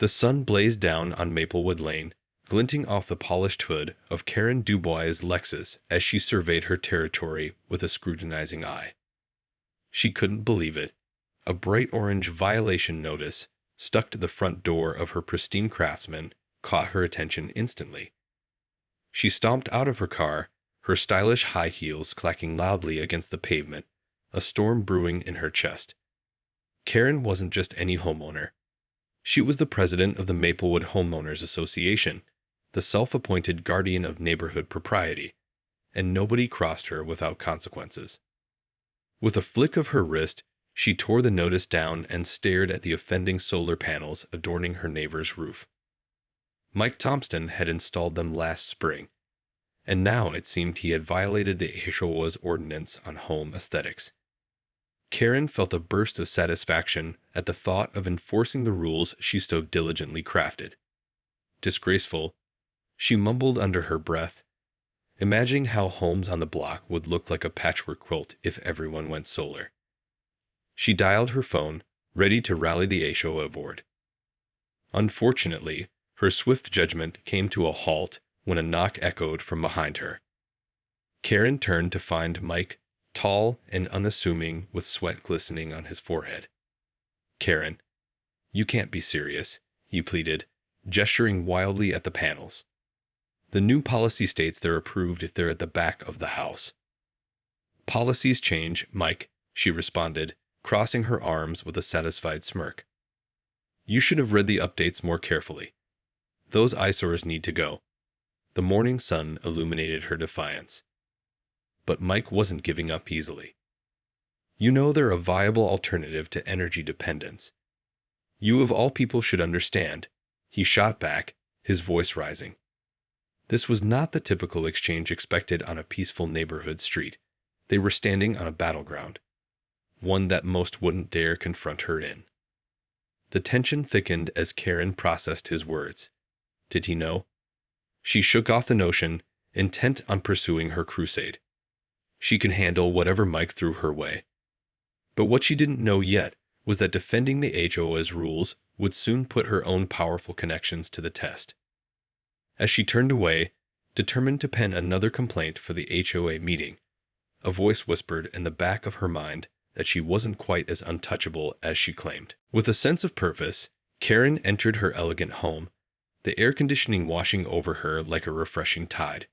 The sun blazed down on Maplewood Lane, glinting off the polished hood of Karen Dubois' Lexus as she surveyed her territory with a scrutinizing eye. She couldn't believe it. A bright orange violation notice stuck to the front door of her pristine Craftsman caught her attention instantly. She stomped out of her car, her stylish high heels clacking loudly against the pavement, a storm brewing in her chest. Karen wasn't just any homeowner. She was the president of the Maplewood Homeowners Association, the self-appointed guardian of neighborhood propriety, and nobody crossed her without consequences. With a flick of her wrist, she tore the notice down and stared at the offending solar panels adorning her neighbor's roof. Mike Thompson had installed them last spring, and now it seemed he had violated the HOA's ordinance on home aesthetics. Karen felt a burst of satisfaction at the thought of enforcing the rules she so diligently crafted. Disgraceful, she mumbled under her breath, imagining how homes on the block would look like a patchwork quilt if everyone went solar. She dialed her phone, ready to rally the HOA board. Unfortunately, her swift judgment came to a halt when a knock echoed from behind her. Karen turned to find Mike, tall and unassuming with sweat glistening on his forehead. "Karen, you can't be serious," he pleaded, gesturing wildly at the panels. "The new policy states they're approved if they're at the back of the house." "Policies change, Mike," she responded, crossing her arms with a satisfied smirk. "You should have read the updates more carefully. Those eyesores need to go." The morning sun illuminated her defiance. But Mike wasn't giving up easily. "You know they're a viable alternative to energy dependence. You of all people should understand," he shot back, his voice rising. This was not the typical exchange expected on a peaceful neighborhood street. They were standing on a battleground, one that most wouldn't dare confront her in. The tension thickened as Karen processed his words. Did he know? She shook off the notion, intent on pursuing her crusade. She could handle whatever Mike threw her way. But what she didn't know yet was that defending the HOA's rules would soon put her own powerful connections to the test. As she turned away, determined to pen another complaint for the HOA meeting, a voice whispered in the back of her mind that she wasn't quite as untouchable as she claimed. With a sense of purpose, Karen entered her elegant home, the air conditioning washing over her like a refreshing tide.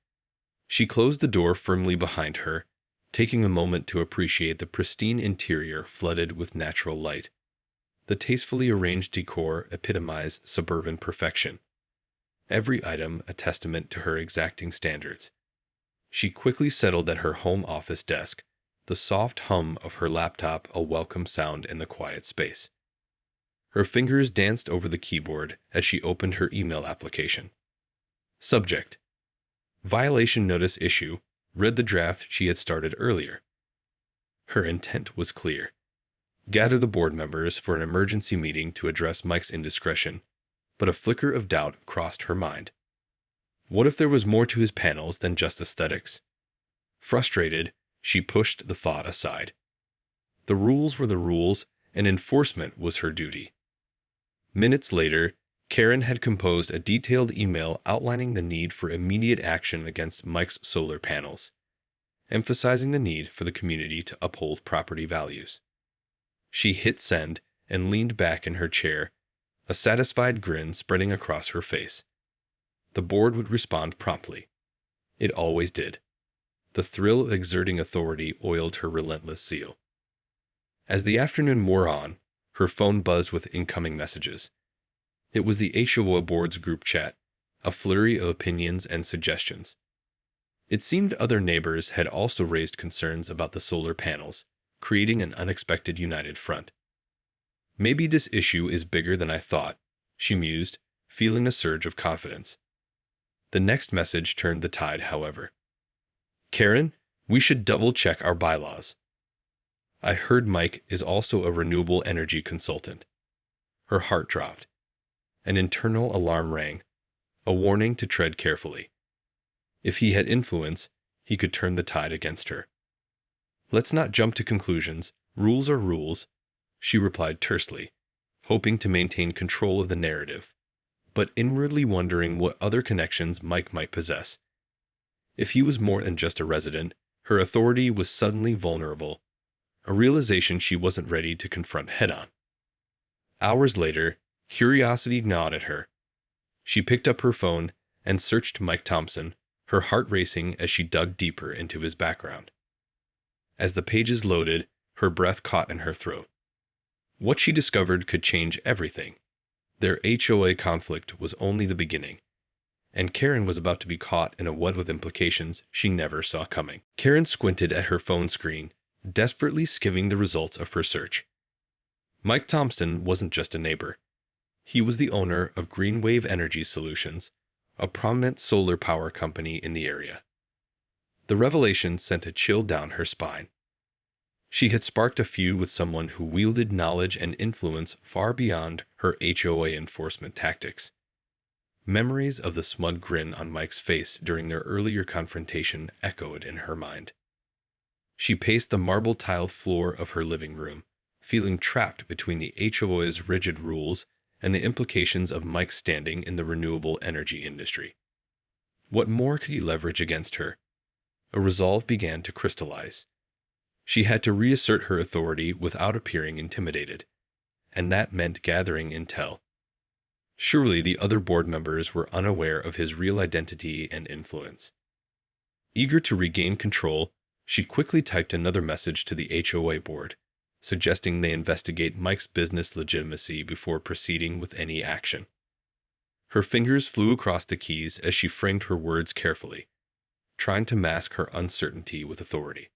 She closed the door firmly behind her, taking a moment to appreciate the pristine interior flooded with natural light. The tastefully arranged decor epitomized suburban perfection, every item a testament to her exacting standards. She quickly settled at her home office desk, the soft hum of her laptop a welcome sound in the quiet space. Her fingers danced over the keyboard as she opened her email application. Subject: Violation Notice Issue. Read the draft she had started earlier. Her intent was clear. Gather the board members for an emergency meeting to address Mike's indiscretion, but a flicker of doubt crossed her mind. What if there was more to his panels than just aesthetics? Frustrated, she pushed the thought aside. The rules were the rules, and enforcement was her duty. Minutes later, Karen had composed a detailed email outlining the need for immediate action against Mike's solar panels, emphasizing the need for the community to uphold property values. She hit send and leaned back in her chair, a satisfied grin spreading across her face. The board would respond promptly. It always did. The thrill of exerting authority oiled her relentless zeal. As the afternoon wore on, her phone buzzed with incoming messages. It was the HOA board's group chat, a flurry of opinions and suggestions. It seemed other neighbors had also raised concerns about the solar panels, creating an unexpected united front. "Maybe this issue is bigger than I thought," she mused, feeling a surge of confidence. The next message turned the tide, however. "Karen, we should double-check our bylaws. I heard Mike is also a renewable energy consultant." Her heart dropped. An internal alarm rang, a warning to tread carefully. If he had influence, he could turn the tide against her. "Let's not jump to conclusions. Rules are rules," she replied tersely, hoping to maintain control of the narrative. but inwardly wondering what other connections Mike might possess. If he was more than just a resident, her authority was suddenly vulnerable, a realization she wasn't ready to confront head-on. Hours later, curiosity gnawed at her. She picked up her phone and searched Mike Thompson, her heart racing as she dug deeper into his background. As the pages loaded, her breath caught in her throat. What she discovered could change everything. Their HOA conflict was only the beginning, and Karen was about to be caught in a web of implications she never saw coming. Karen squinted at her phone screen, desperately skimming the results of her search. Mike Thompson wasn't just a neighbor. He was the owner of Green Wave Energy Solutions, a prominent solar power company in the area. The revelation sent a chill down her spine. She had sparked a feud with someone who wielded knowledge and influence far beyond her HOA enforcement tactics. Memories of the smug grin on Mike's face during their earlier confrontation echoed in her mind. She paced the marble-tiled floor of her living room, feeling trapped between the HOA's rigid rules and the implications of Mike's standing in the renewable energy industry. What more could he leverage against her? A resolve began to crystallize. She had to reassert her authority without appearing intimidated, and that meant gathering intel. Surely the other board members were unaware of his real identity and influence. Eager to regain control, she quickly typed another message to the HOA board, suggesting they investigate Mike's business legitimacy before proceeding with any action. Her fingers flew across the keys as she framed her words carefully, trying to mask her uncertainty with authority.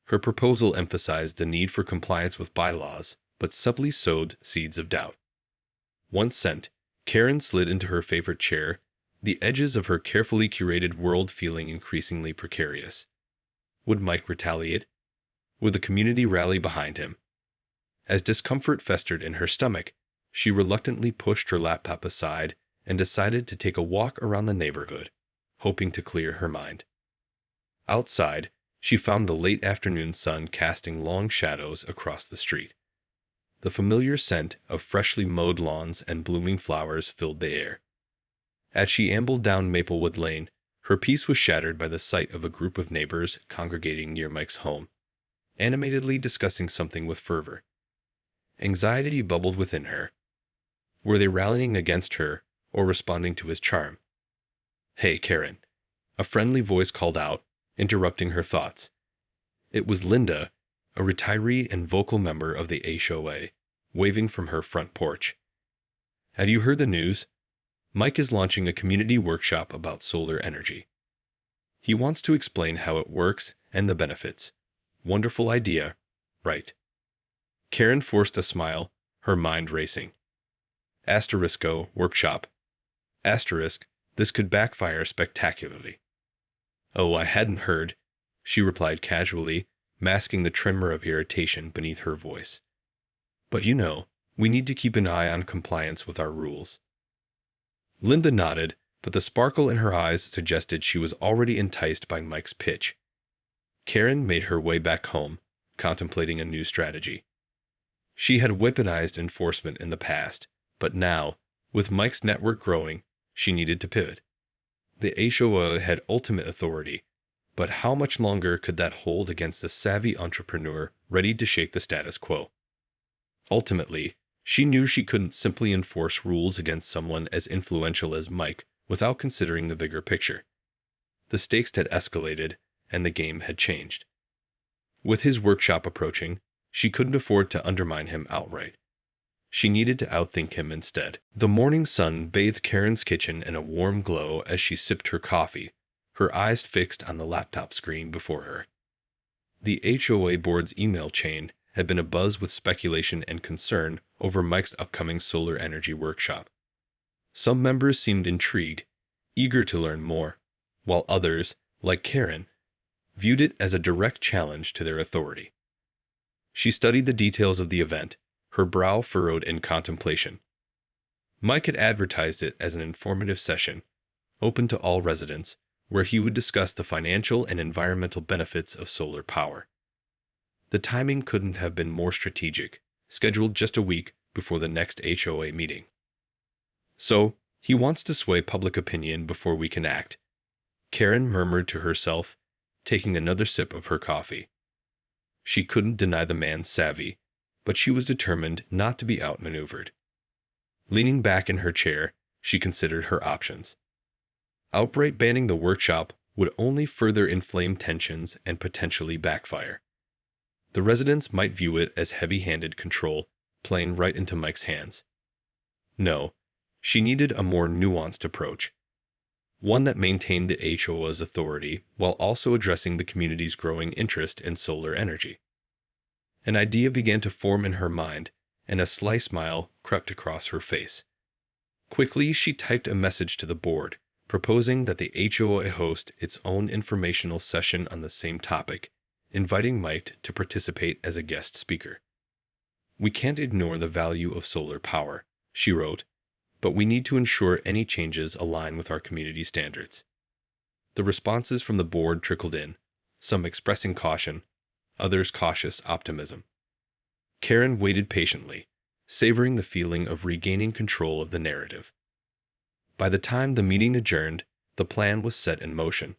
Her proposal emphasized the need for compliance with bylaws, but subtly sowed seeds of doubt. Once sent, Karen slid into her favorite chair, the edges of her carefully curated world feeling increasingly precarious. Would Mike retaliate? Would the community rally behind him? As discomfort festered in her stomach, she reluctantly pushed her laptop aside and decided to take a walk around the neighborhood, hoping to clear her mind. Outside, she found the late afternoon sun casting long shadows across the street. The familiar scent of freshly mowed lawns and blooming flowers filled the air. As she ambled down Maplewood Lane, her peace was shattered by the sight of a group of neighbors congregating near Mike's home, animatedly discussing something with fervor. Anxiety bubbled within her. Were they rallying against her or responding to his charm? "Hey, Karen," a friendly voice called out, interrupting her thoughts. It was Linda, a retiree and vocal member of the HOA, waving from her front porch. "Have you heard the news? Mike is launching a community workshop about solar energy. He wants to explain how it works and the benefits. Wonderful idea, right?" Karen forced a smile, her mind racing. Asterisko, workshop. Asterisk, this could backfire spectacularly. "Oh, I hadn't heard," she replied casually, masking the tremor of irritation beneath her voice. "But you know, we need to keep an eye on compliance with our rules." Linda nodded, but the sparkle in her eyes suggested she was already enticed by Mike's pitch. Karen made her way back home, contemplating a new strategy. She had weaponized enforcement in the past, but now, with Mike's network growing, she needed to pivot. The HOA had ultimate authority, but how much longer could that hold against a savvy entrepreneur ready to shake the status quo? Ultimately, she knew she couldn't simply enforce rules against someone as influential as Mike without considering the bigger picture. The stakes had escalated, and the game had changed. With his workshop approaching, she couldn't afford to undermine him outright. She needed to outthink him instead. The morning sun bathed Karen's kitchen in a warm glow as she sipped her coffee, her eyes fixed on the laptop screen before her. The HOA board's email chain had been abuzz with speculation and concern over Mike's upcoming solar energy workshop. Some members seemed intrigued, eager to learn more, while others, like Karen, viewed it as a direct challenge to their authority. She studied the details of the event, her brow furrowed in contemplation. Mike had advertised it as an informative session, open to all residents, where he would discuss the financial and environmental benefits of solar power. The timing couldn't have been more strategic, scheduled just a week before the next HOA meeting. So, he wants to sway public opinion before we can act, Karen murmured to herself, taking another sip of her coffee. She couldn't deny the man's savvy, but she was determined not to be outmaneuvered. Leaning back in her chair, she considered her options. Outright banning the workshop would only further inflame tensions and potentially backfire. The residents might view it as heavy-handed control, playing right into Mike's hands. No, she needed a more nuanced approach, one that maintained the HOA's authority while also addressing the community's growing interest in solar energy. An idea began to form in her mind, and a sly smile crept across her face. Quickly, she typed a message to the board, proposing that the HOA host its own informational session on the same topic, inviting Mike to participate as a guest speaker. "We can't ignore the value of solar power," she wrote, "but we need to ensure any changes align with our community standards." The responses from the board trickled in, some expressing caution, others cautious optimism. Karen waited patiently, savoring the feeling of regaining control of the narrative. By the time the meeting adjourned, the plan was set in motion.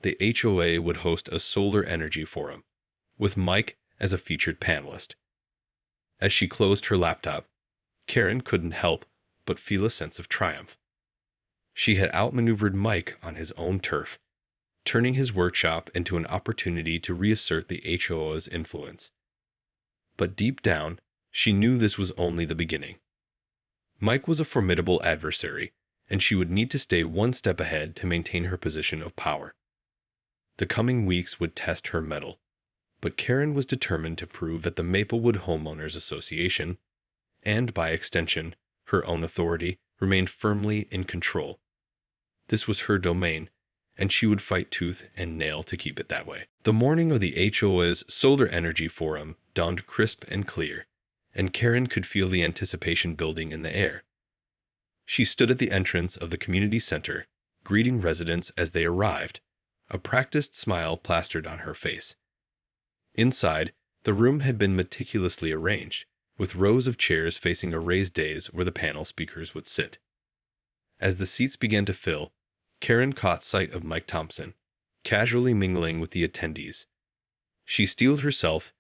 The HOA would host a solar energy forum, with Mike as a featured panelist. As she closed her laptop, Karen couldn't help but feel a sense of triumph. She had outmaneuvered Mike on his own turf, turning his workshop into an opportunity to reassert the HOA's influence. But deep down, she knew this was only the beginning. Mike was a formidable adversary, and she would need to stay one step ahead to maintain her position of power. The coming weeks would test her mettle, but Karen was determined to prove that the Maplewood Homeowners Association, and by extension, her own authority, remained firmly in control. This was her domain, and she would fight tooth and nail to keep it that way. The morning of the HOA's Solar Energy Forum dawned crisp and clear, and Karen could feel the anticipation building in the air. She stood at the entrance of the community center, greeting residents as they arrived, a practiced smile plastered on her face. Inside, the room had been meticulously arranged, with rows of chairs facing a raised dais where the panel speakers would sit. As the seats began to fill, Karen caught sight of Mike Thompson, casually mingling with the attendees. She steeled herself,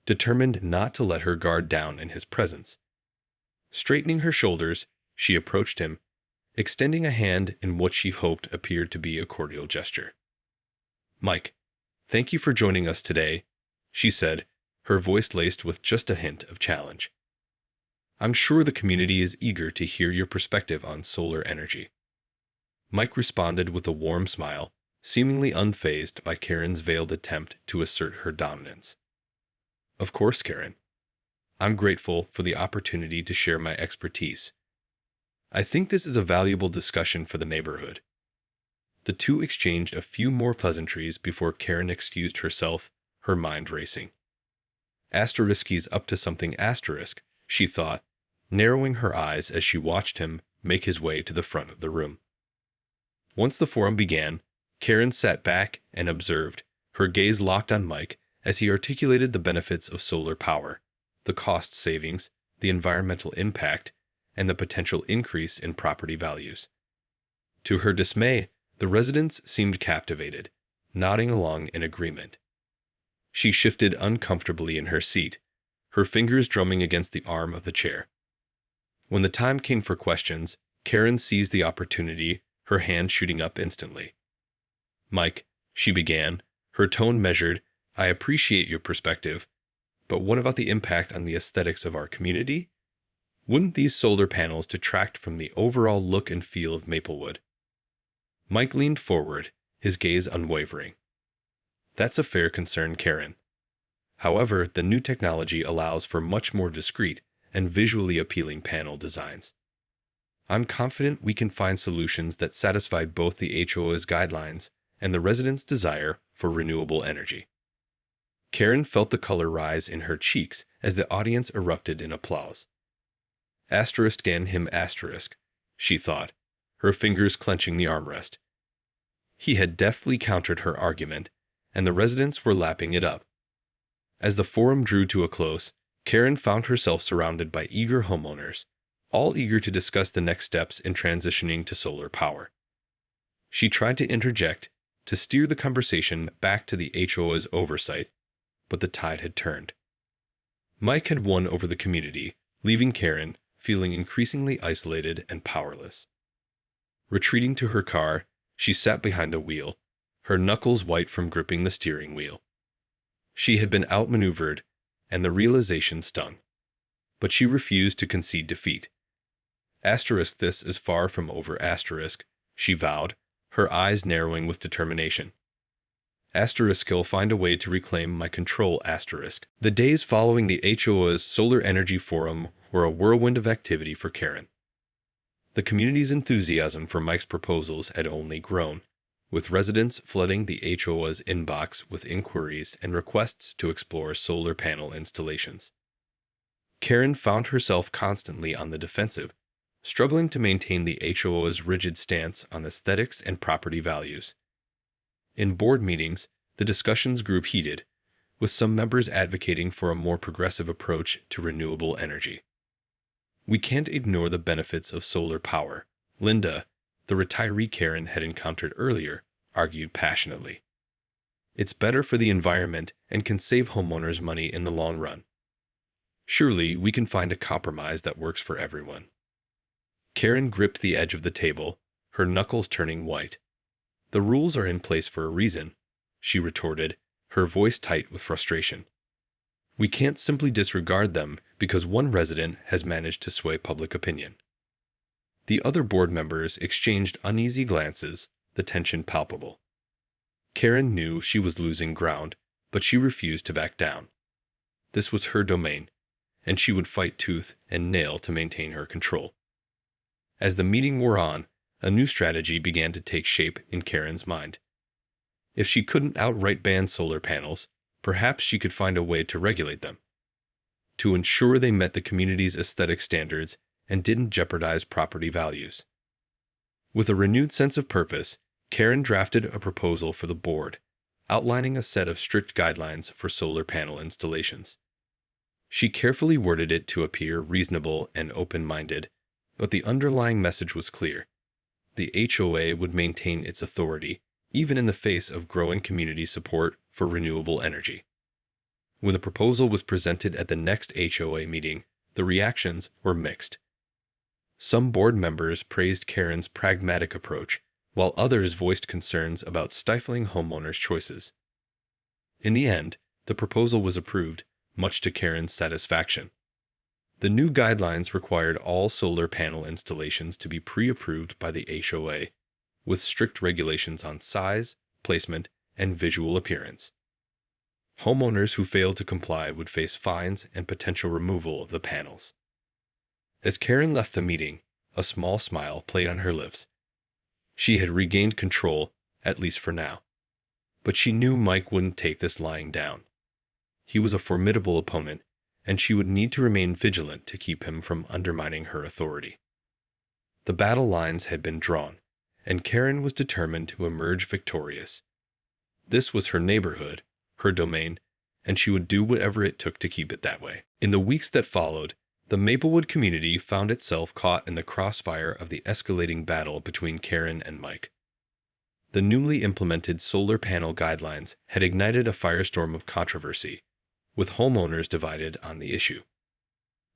determined not to let her guard down in his presence. Straightening her shoulders, she approached him, extending a hand in what she hoped appeared to be a cordial gesture. "Mike, thank you for joining us today," she said, her voice laced with just a hint of challenge. "I'm sure the community is eager to hear your perspective on solar energy." Mike responded with a warm smile, seemingly unfazed by Karen's veiled attempt to assert her dominance. "Of course, Karen. I'm grateful for the opportunity to share my expertise. I think this is a valuable discussion for the neighborhood." The two exchanged a few more pleasantries before Karen excused herself, her mind racing. He's up to something asterisk, she thought, narrowing her eyes as she watched him make his way to the front of the room. Once the forum began, Karen sat back and observed, her gaze locked on Mike as he articulated the benefits of solar power, the cost savings, the environmental impact, and the potential increase in property values. To her dismay, the residents seemed captivated, nodding along in agreement. She shifted uncomfortably in her seat, her fingers drumming against the arm of the chair. When the time came for questions, Karen seized the opportunity, her hand shooting up instantly. "Mike," she began, her tone measured, "I appreciate your perspective, but what about the impact on the aesthetics of our community? Wouldn't these solar panels detract from the overall look and feel of Maplewood?" Mike leaned forward, his gaze unwavering. "That's a fair concern, Karen. However, the new technology allows for much more discreet and visually appealing panel designs. I'm confident we can find solutions that satisfy both the HOA's guidelines and the residents' desire for renewable energy." Karen felt the color rise in her cheeks as the audience erupted in applause. Gan him asterisk, she thought, her fingers clenching the armrest. He had deftly countered her argument, and the residents were lapping it up. As the forum drew to a close, Karen found herself surrounded by eager homeowners, all eager to discuss the next steps in transitioning to solar power. She tried to interject to steer the conversation back to the HOA's oversight, but the tide had turned. Mike had won over the community, leaving Karen feeling increasingly isolated and powerless. Retreating to her car, she sat behind the wheel, her knuckles white from gripping the steering wheel. She had been outmaneuvered, and the realization stung. But she refused to concede defeat. This is far from over, she vowed, her eyes narrowing with determination. I'll find a way to reclaim my control, . The days following the HOA's Solar Energy Forum were a whirlwind of activity for Karen. The community's enthusiasm for Mike's proposals had only grown, with residents flooding the HOA's inbox with inquiries and requests to explore solar panel installations. Karen found herself constantly on the defensive, struggling to maintain the HOA's rigid stance on aesthetics and property values. In board meetings, the discussions grew heated, with some members advocating for a more progressive approach to renewable energy. "We can't ignore the benefits of solar power," Linda, the retiree Karen had encountered earlier, argued passionately. "It's better for the environment and can save homeowners money in the long run. Surely we can find a compromise that works for everyone." Karen gripped the edge of the table, her knuckles turning white. "The rules are in place for a reason," she retorted, her voice tight with frustration. "We can't simply disregard them because one resident has managed to sway public opinion." The other board members exchanged uneasy glances, the tension palpable. Karen knew she was losing ground, but she refused to back down. This was her domain, and she would fight tooth and nail to maintain her control. As the meeting wore on, a new strategy began to take shape in Karen's mind. If she couldn't outright ban solar panels, perhaps she could find a way to regulate them, to ensure they met the community's aesthetic standards and didn't jeopardize property values. With a renewed sense of purpose, Karen drafted a proposal for the board, outlining a set of strict guidelines for solar panel installations. She carefully worded it to appear reasonable and open-minded, but the underlying message was clear. The HOA would maintain its authority, even in the face of growing community support for renewable energy. When the proposal was presented at the next HOA meeting, the reactions were mixed. Some board members praised Karen's pragmatic approach, while others voiced concerns about stifling homeowners' choices. In the end, the proposal was approved, much to Karen's satisfaction. The new guidelines required all solar panel installations to be pre-approved by the HOA, with strict regulations on size, placement, and visual appearance. Homeowners who failed to comply would face fines and potential removal of the panels. As Karen left the meeting, a small smile played on her lips. She had regained control, at least for now. But she knew Mike wouldn't take this lying down. He was a formidable opponent, and she would need to remain vigilant to keep him from undermining her authority. The battle lines had been drawn, and Karen was determined to emerge victorious. This was her neighborhood, her domain, and she would do whatever it took to keep it that way. In the weeks that followed, the Maplewood community found itself caught in the crossfire of the escalating battle between Karen and Mike. The newly implemented solar panel guidelines had ignited a firestorm of controversy, with homeowners divided on the issue.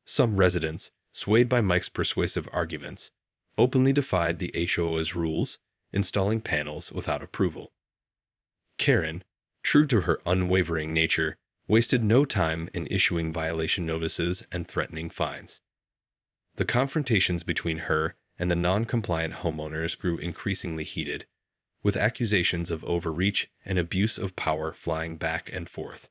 Some residents, swayed by Mike's persuasive arguments, openly defied the HOA's rules, installing panels without approval. Karen, true to her unwavering nature, wasted no time in issuing violation notices and threatening fines. The confrontations between her and the non-compliant homeowners grew increasingly heated, with accusations of overreach and abuse of power flying back and forth.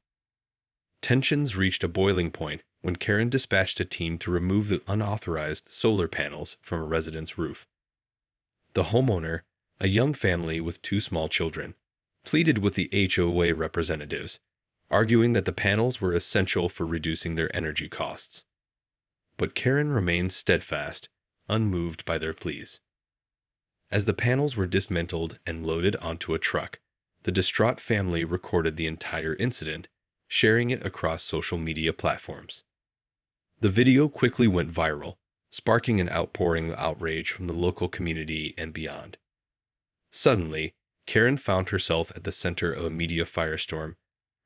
Tensions reached a boiling point when Karen dispatched a team to remove the unauthorized solar panels from a resident's roof. The homeowner, a young family with 2 small children, pleaded with the HOA representatives, arguing that the panels were essential for reducing their energy costs. But Karen remained steadfast, unmoved by their pleas. As the panels were dismantled and loaded onto a truck, the distraught family recorded the entire incident, sharing it across social media platforms. The video quickly went viral, sparking an outpouring of outrage from the local community and beyond. Suddenly, Karen found herself at the center of a media firestorm,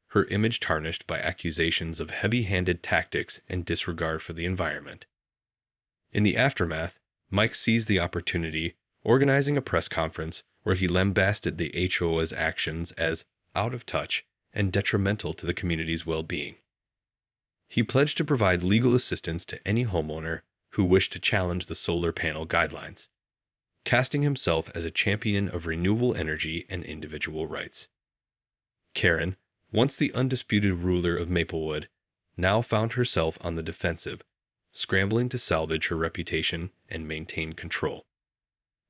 her image tarnished by accusations of heavy-handed tactics and disregard for the environment. In the aftermath, Mike seized the opportunity, organizing a press conference where he lambasted the HOA's actions as out of touch and detrimental to the community's well-being. He pledged to provide legal assistance to any homeowner who wished to challenge the solar panel guidelines, casting himself as a champion of renewable energy and individual rights. Karen, once the undisputed ruler of Maplewood, now found herself on the defensive, scrambling to salvage her reputation and maintain control.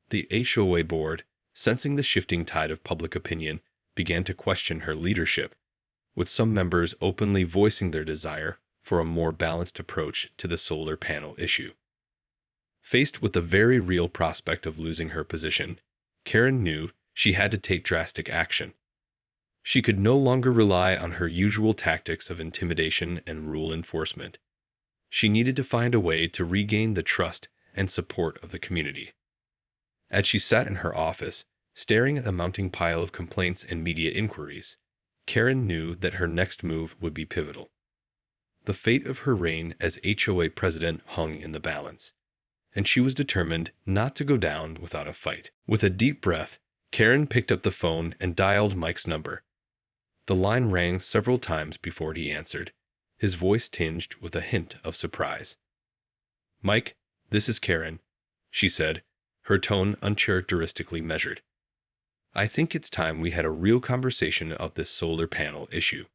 The HOA board, sensing the shifting tide of public opinion, began to question her leadership, with some members openly voicing their desire for a more balanced approach to the solar panel issue. Faced with the very real prospect of losing her position, Karen knew she had to take drastic action. She could no longer rely on her usual tactics of intimidation and rule enforcement. She needed to find a way to regain the trust and support of the community. As she sat in her office, staring at the mounting pile of complaints and media inquiries, Karen knew that her next move would be pivotal. The fate of her reign as HOA president hung in the balance, and she was determined not to go down without a fight. With a deep breath, Karen picked up the phone and dialed Mike's number. The line rang several times before he answered, his voice tinged with a hint of surprise. "Mike, this is Karen," she said, her tone uncharacteristically measured. "I think it's time we had a real conversation about this solar panel issue."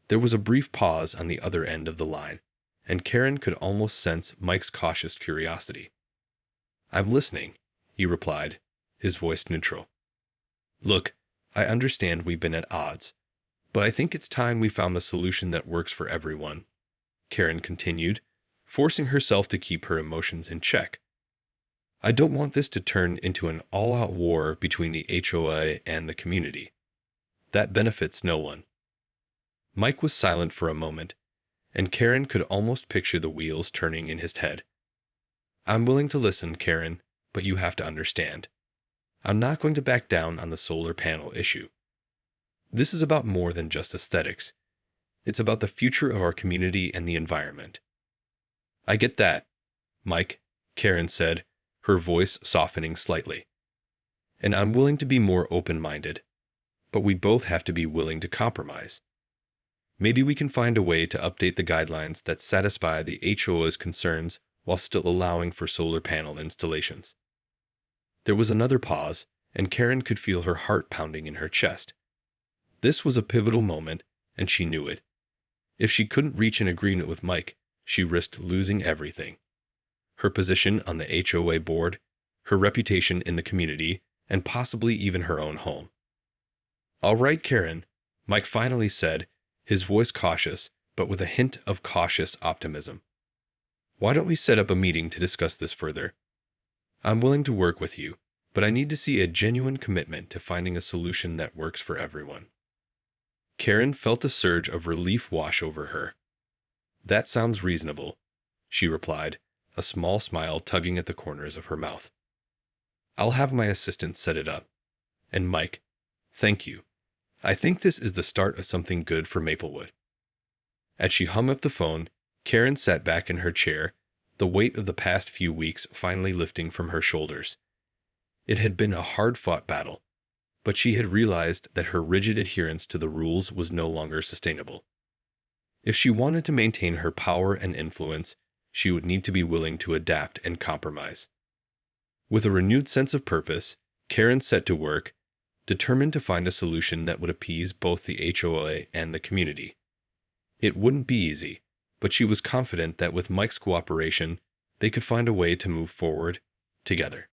There was a brief pause on the other end of the line, and Karen could almost sense Mike's cautious curiosity. "I'm listening," he replied, his voice neutral. "Look, I understand we've been at odds, but I think it's time we found a solution that works for everyone," Karen continued, forcing herself to keep her emotions in check. "I don't want this to turn into an all-out war between the HOA and the community. That benefits no one." Mike was silent for a moment, and Karen could almost picture the wheels turning in his head. "I'm willing to listen, Karen, but you have to understand. I'm not going to back down on the solar panel issue. This is about more than just aesthetics. It's about the future of our community and the environment." "I get that, Mike," Karen said, her voice softening slightly. "And I'm willing to be more open-minded, but we both have to be willing to compromise. Maybe we can find a way to update the guidelines that satisfy the HOA's concerns while still allowing for solar panel installations." There was another pause, and Karen could feel her heart pounding in her chest. This was a pivotal moment, and she knew it. If she couldn't reach an agreement with Mike, she risked losing everything: her position on the HOA board, her reputation in the community, and possibly even her own home. "All right, Karen," Mike finally said, his voice cautious, but with a hint of cautious optimism. "Why don't we set up a meeting to discuss this further? I'm willing to work with you, but I need to see a genuine commitment to finding a solution that works for everyone." Karen felt a surge of relief wash over her. "That sounds reasonable," she replied, a small smile tugging at the corners of her mouth. "I'll have my assistant set it up. And Mike, thank you. I think this is the start of something good for Maplewood." As she hung up the phone, Karen sat back in her chair, the weight of the past few weeks finally lifting from her shoulders. It had been a hard-fought battle, but she had realized that her rigid adherence to the rules was no longer sustainable. If she wanted to maintain her power and influence, she would need to be willing to adapt and compromise. With a renewed sense of purpose, Karen set to work, determined to find a solution that would appease both the HOA and the community. It wouldn't be easy, but she was confident that with Mike's cooperation, they could find a way to move forward together.